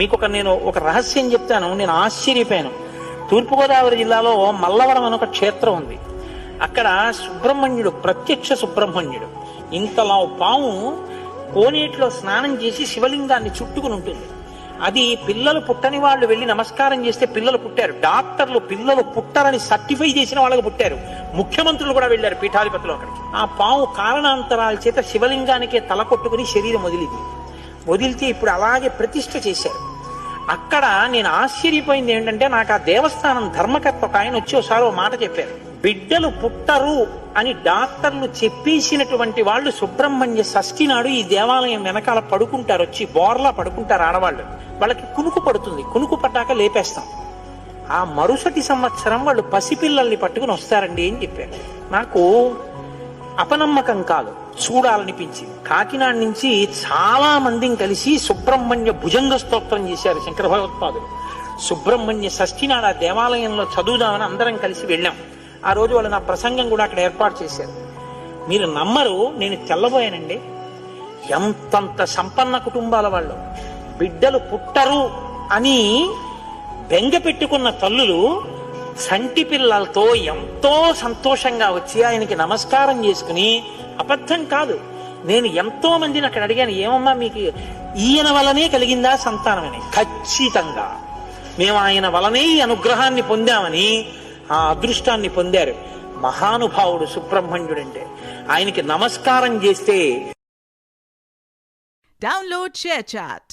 మీకు నేను ఒక రహస్యం చెప్తాను, నేను ఆశ్చర్యపోయాను. తూర్పుగోదావరి జిల్లాలో మల్లవరం అని ఒక క్షేత్రం ఉంది. అక్కడ సుబ్రహ్మణ్యుడు, ప్రత్యక్ష సుబ్రహ్మణ్యుడు, ఇంతలా పాము కోనేటిలో స్నానం చేసి శివలింగాన్ని చుట్టుకుని ఉంటుంది. అది పిల్లలు పుట్టని వాళ్ళు వెళ్ళి నమస్కారం చేస్తే పిల్లలు పుట్టారు. డాక్టర్లు పిల్లలు పుట్టారని సర్టిఫై చేసిన వాళ్ళకి పుట్టారు. ముఖ్యమంత్రులు కూడా వెళ్ళారు పీఠాధిపతులు అక్కడికి. ఆ పాము కారణాంతరాల చేత శివలింగానికే తల కొట్టుకుని శరీరం వదిలితే ఇప్పుడు అలాగే ప్రతిష్ఠ చేశారు. అక్కడ నేను ఆశ్చర్యపోయింది ఏంటంటే, నాకు ఆ దేవస్థానం ధర్మకర్త ఒక ఆయన వచ్చి ఒకసారి ఓ మాట చెప్పారు. బిడ్డలు పుట్టరు అని డాక్టర్లు చెప్పేసినటువంటి వాళ్ళు సుబ్రహ్మణ్య షష్ఠి నాడు ఈ దేవాలయం వెనకాల పడుకుంటారు, వచ్చి బోర్లా పడుకుంటారు ఆడవాళ్ళు. వాళ్ళకి కునుకు పడుతుంది, కునుకు పడ్డాక లేపేస్తాం. ఆ మరుసటి సంవత్సరం వాళ్ళు పసిపిల్లల్ని పట్టుకుని వస్తారండి అని చెప్పారు. నాకు అపనమ్మకం కాదు, చూడాలనిపించింది. కాకినాడ నుంచి చాలా మందిని కలిసి సుబ్రహ్మణ్య భుజంగ స్తోత్రం చేశారు శంకర భగవత్పాదులు. సుబ్రహ్మణ్య షష్ఠి నాడు ఆ దేవాలయంలో చదువుదామని అందరం కలిసి వెళ్ళాం. ఆ రోజు వాళ్ళు నా ప్రసంగం కూడా అక్కడ ఏర్పాటు చేశారు. మీరు నమ్మరు, నేను తెల్లబోయానండి. ఎంతంత సంపన్న కుటుంబాల వాళ్ళు బిడ్డలు పుట్టరు అని బెంగ పెట్టుకున్న తల్లులు సంటి పిల్లలతో ఎంతో సంతోషంగా వచ్చి ఆయనకి నమస్కారం చేసుకుని, అబద్ధం కాదు, నేను ఎంతో మందిని అక్కడ అడిగాను, ఏమమ్మా మీకు ఈయన వలనే కలిగిందా సంతానం అని. ఖచ్చితంగా మేము ఆయన వలనే ఈ అనుగ్రహాన్ని పొందామని, ఆ అదృష్టాన్ని పొందారు. మహానుభావుడు సుబ్రహ్మణ్యుడంటే. ఆయనకి నమస్కారం చేస్తే. Download share chat.